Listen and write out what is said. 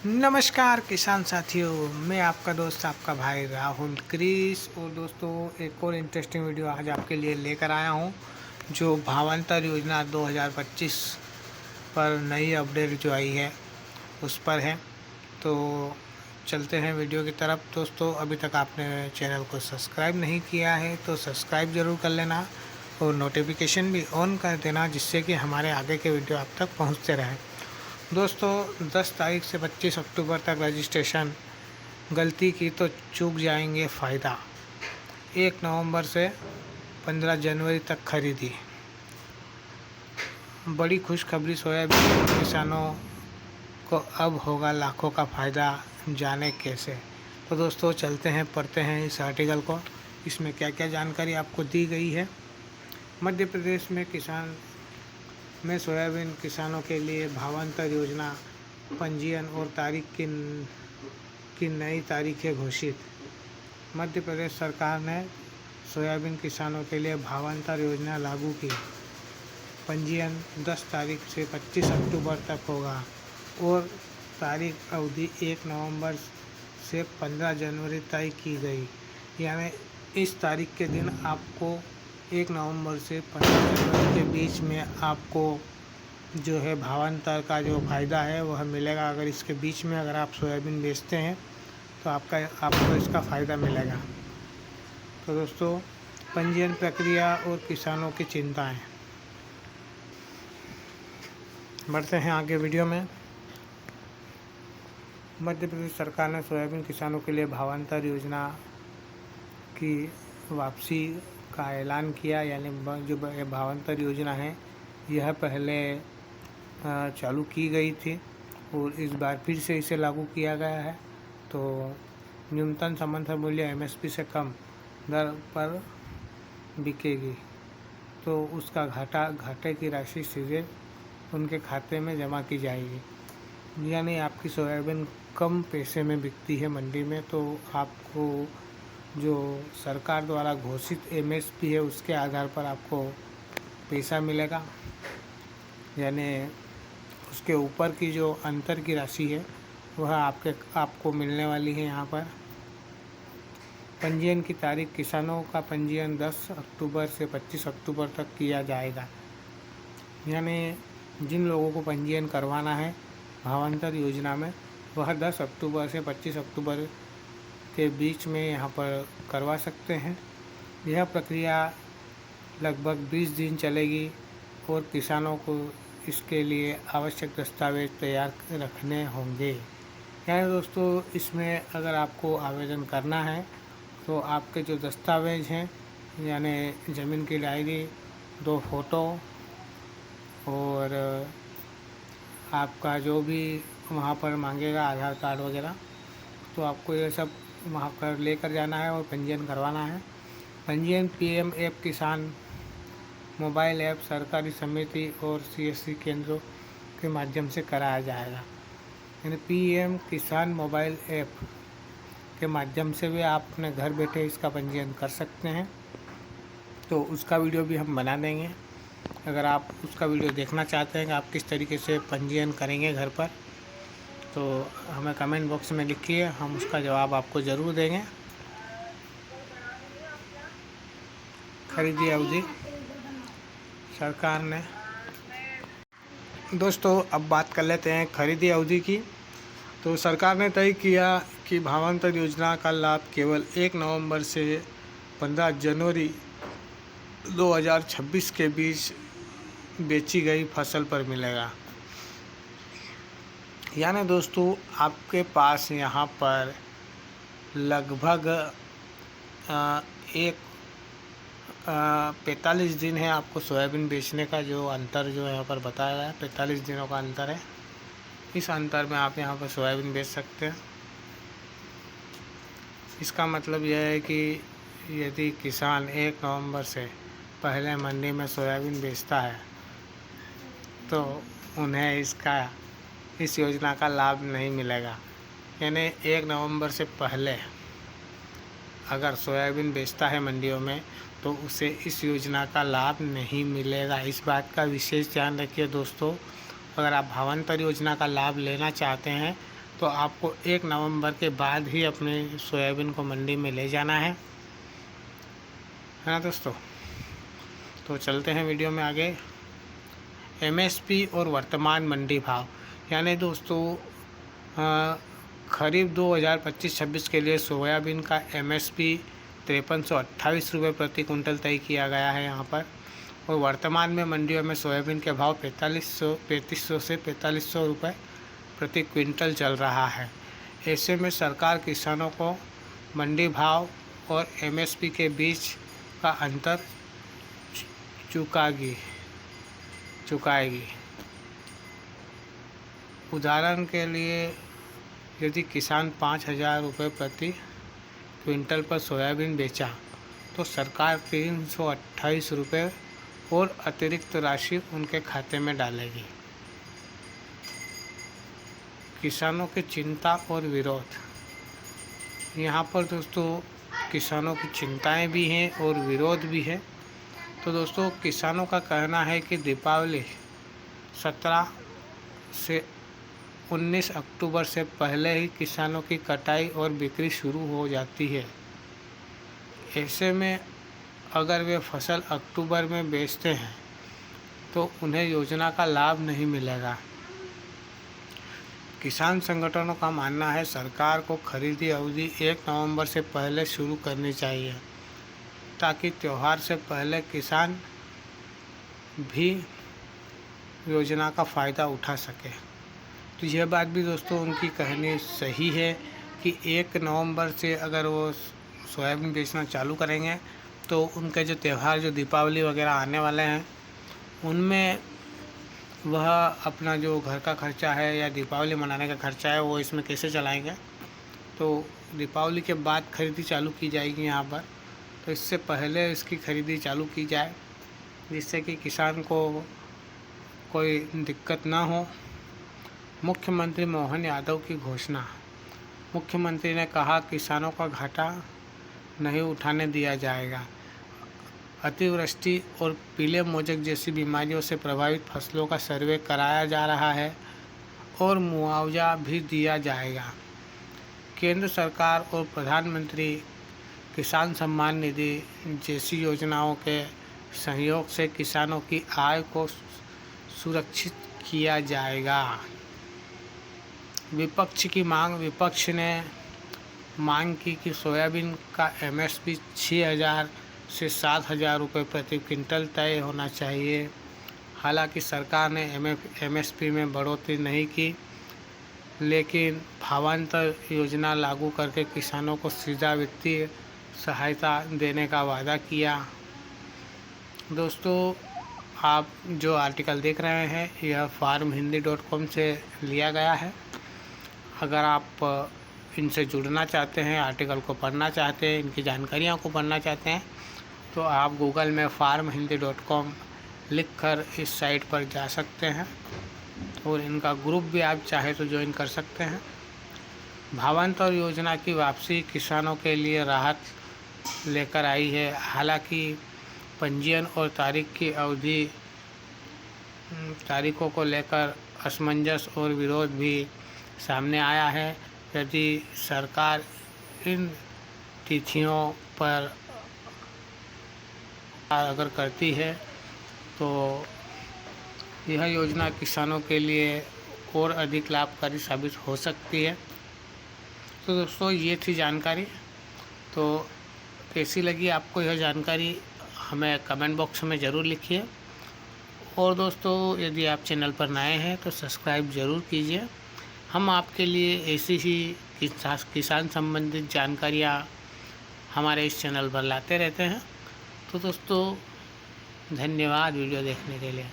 नमस्कार किसान साथियों, मैं आपका दोस्त आपका भाई राहुल क्रिस। और दोस्तों, एक और इंटरेस्टिंग वीडियो आज आपके लिए लेकर आया हूं, जो भावांतर योजना 2025 पर नई अपडेट जो आई है उस पर है। तो चलते हैं वीडियो की तरफ। दोस्तों, अभी तक आपने चैनल को सब्सक्राइब नहीं किया है तो सब्सक्राइब ज़रूर कर लेना और नोटिफिकेशन भी ऑन कर देना, जिससे कि हमारे आगे के वीडियो आप तक पहुँचते रहें। दोस्तों, 10 तारीख से 25 अक्टूबर तक रजिस्ट्रेशन, गलती की तो चूक जाएंगे फ़ायदा। 1 नवंबर से 15 जनवरी तक खरीदी। बड़ी खुशखबरी, सोयाबीन किसानों को अब होगा लाखों का फ़ायदा, जाने कैसे। तो दोस्तों, चलते हैं, पढ़ते हैं इस आर्टिकल को। इसमें क्या क्या जानकारी आपको दी गई है। मध्य प्रदेश में सोयाबीन किसानों के लिए भावांतर योजना पंजीयन और तारीख की नई तारीखें घोषित। मध्य प्रदेश सरकार ने सोयाबीन किसानों के लिए भावांतर योजना लागू की। पंजीयन 10 तारीख से 25 अक्टूबर तक होगा और तारीख अवधि 1 नवंबर से 15 जनवरी तय की गई। यानी इस तारीख के दिन आपको 1 नवंबर से 15 जनवरी के बीच में आपको जो है भावांतर का जो फ़ायदा है वह मिलेगा। अगर इसके बीच में अगर आप सोयाबीन बेचते हैं तो आपको इसका फ़ायदा मिलेगा। तो दोस्तों, पंजीयन प्रक्रिया और किसानों की चिंताएं। बढ़ते हैं आगे वीडियो में। मध्य प्रदेश सरकार ने सोयाबीन किसानों के लिए भावांतर योजना की वापसी का ऐलान किया। यानी जो भावांतर योजना है यह पहले चालू की गई थी और इस बार फिर से इसे लागू किया गया है। तो न्यूनतम समर्थन मूल्य एमएसपी से कम दर पर बिकेगी तो उसका घाटे की राशि सीधे उनके खाते में जमा की जाएगी। यानी आपकी सोयाबीन कम पैसे में बिकती है मंडी में, तो आपको जो सरकार द्वारा घोषित एमएसपी है उसके आधार पर आपको पैसा मिलेगा। यानी उसके ऊपर की जो अंतर की राशि है वह आपको मिलने वाली है। यहाँ पर पंजीयन की तारीख, किसानों का पंजीयन 10 अक्टूबर से 25 अक्टूबर तक किया जाएगा। यानी जिन लोगों को पंजीयन करवाना है भावांतर योजना में वह 10 अक्टूबर से 25 अक्टूबर के बीच में यहाँ पर करवा सकते हैं। यह प्रक्रिया लगभग 20 दिन चलेगी और किसानों को इसके लिए आवश्यक दस्तावेज तैयार रखने होंगे। यानी दोस्तों, इसमें अगर आपको आवेदन करना है तो आपके जो दस्तावेज हैं, यानी ज़मीन की डायरी, 2 फोटो और आपका जो भी वहाँ पर मांगेगा आधार कार्ड वगैरह, तो आपको ये सब वहाँ पर लेकर जाना है और पंजीयन करवाना है। पंजीयन पीएम ऐप किसान मोबाइल ऐप, सरकारी समिति और सीएससी केंद्रों के माध्यम से कराया जाएगा। यानी पीएम किसान मोबाइल ऐप के माध्यम से भी आप अपने घर बैठे इसका पंजीयन कर सकते हैं। तो उसका वीडियो भी हम बना देंगे। अगर आप उसका वीडियो देखना चाहते हैं कि आप किस तरीके से पंजीयन करेंगे घर पर, तो हमें कमेंट बॉक्स में लिखिए, हम उसका जवाब आपको ज़रूर देंगे। खरीदी अवधि सरकार ने, दोस्तों अब बात कर लेते हैं खरीदी अवधि की। तो सरकार ने तय किया कि भावांतर योजना का लाभ केवल 1 नवंबर से 15 जनवरी 2026 के बीच बेची गई फसल पर मिलेगा। यानी दोस्तों, आपके पास यहाँ पर लगभग 45 दिन है आपको सोयाबीन बेचने का। जो अंतर जो यहाँ पर बताया गया है 45 दिनों का अंतर है। इस अंतर में आप यहाँ पर सोयाबीन बेच सकते हैं। इसका मतलब यह है कि यदि किसान 1 नवंबर से पहले मंडी में सोयाबीन बेचता है तो उन्हें इस योजना का लाभ नहीं मिलेगा। यानी 1 नवंबर से पहले अगर सोयाबीन बेचता है मंडियों में तो उसे इस योजना का लाभ नहीं मिलेगा। इस बात का विशेष ध्यान रखिए दोस्तों। अगर आप भावांतर योजना का लाभ लेना चाहते हैं तो आपको 1 नवंबर के बाद ही अपने सोयाबीन को मंडी में ले जाना है ना दोस्तों। तो चलते हैं वीडियो में आगे। एमएसपी और वर्तमान मंडी भाव, यानी दोस्तों खरीफ 2025-26 के लिए सोयाबीन का एमएसपी 5328 रुपये प्रति कुंटल तय किया गया है यहाँ पर, और वर्तमान में मंडियों में सोयाबीन के भाव 3500 से 4500 रुपये प्रति क्विंटल चल रहा है। ऐसे में सरकार किसानों को मंडी भाव और एमएसपी के बीच का अंतर चुकाएगी। उदाहरण के लिए यदि किसान 5000 रुपये प्रति क्विंटल पर सोयाबीन बेचा तो सरकार 328 रुपये और अतिरिक्त राशि उनके खाते में डालेगी। किसानों की चिंता और विरोध, यहाँ पर दोस्तों किसानों की चिंताएं भी हैं और विरोध भी है। तो दोस्तों किसानों का कहना है कि दीपावली 17 से 19 अक्टूबर से पहले ही किसानों की कटाई और बिक्री शुरू हो जाती है। ऐसे में अगर वे फसल अक्टूबर में बेचते हैं तो उन्हें योजना का लाभ नहीं मिलेगा। किसान संगठनों का मानना है सरकार को खरीदी अवधि 1 नवंबर से पहले शुरू करनी चाहिए ताकि त्यौहार से पहले किसान भी योजना का फ़ायदा उठा सके। तो यह बात भी दोस्तों उनकी कहनी सही है कि 1 नवंबर से अगर वो सोयाबीन बेचना चालू करेंगे तो उनके जो त्यौहार जो दीपावली वगैरह आने वाले हैं उनमें वह अपना जो घर का खर्चा है या दीपावली मनाने का खर्चा है वो इसमें कैसे चलाएंगे। तो दीपावली के बाद खरीदी चालू की जाएगी यहाँ पर, तो इससे पहले इसकी खरीदी चालू की जाए जिससे कि किसान को कोई दिक्कत ना हो। मुख्यमंत्री मोहन यादव की घोषणा, मुख्यमंत्री ने कहा किसानों का घाटा नहीं उठाने दिया जाएगा। अतिवृष्टि और पीले मोज़ेक जैसी बीमारियों से प्रभावित फसलों का सर्वे कराया जा रहा है और मुआवजा भी दिया जाएगा। केंद्र सरकार और प्रधानमंत्री किसान सम्मान निधि जैसी योजनाओं के सहयोग से किसानों की आय को सुरक्षित किया जाएगा। विपक्ष की मांग, विपक्ष ने मांग की कि सोयाबीन का एमएसपी 6000 से 7000 रुपये प्रति क्विंटल तय होना चाहिए। हालांकि सरकार ने एमएसपी में बढ़ोतरी नहीं की, लेकिन भावांतर योजना लागू करके किसानों को सीधा वित्तीय सहायता देने का वादा किया। दोस्तों आप जो आर्टिकल देख रहे हैं यह farmhindi.com से लिया गया है। अगर आप इनसे जुड़ना चाहते हैं, आर्टिकल को पढ़ना चाहते हैं, इनकी जानकारियों को पढ़ना चाहते हैं तो आप गूगल में farmhindi.com लिखकर इस साइट पर जा सकते हैं और इनका ग्रुप भी आप चाहे तो ज्वाइन कर सकते हैं। भावांतर योजना की वापसी किसानों के लिए राहत लेकर आई है। हालांकि पंजीयन और तारीखों को लेकर असमंजस और विरोध भी सामने आया है। यदि सरकार इन तिथियों पर अगर करती है तो यह योजना किसानों के लिए और अधिक लाभकारी साबित हो सकती है। तो दोस्तों ये थी जानकारी। तो कैसी लगी आपको यह जानकारी हमें कमेंट बॉक्स में ज़रूर लिखिए। और दोस्तों यदि आप चैनल पर नए हैं तो सब्सक्राइब ज़रूर कीजिए। हम आपके लिए ऐसी ही किसान संबंधित जानकारियाँ हमारे इस चैनल पर लाते रहते हैं। तो दोस्तों धन्यवाद वीडियो देखने के लिए।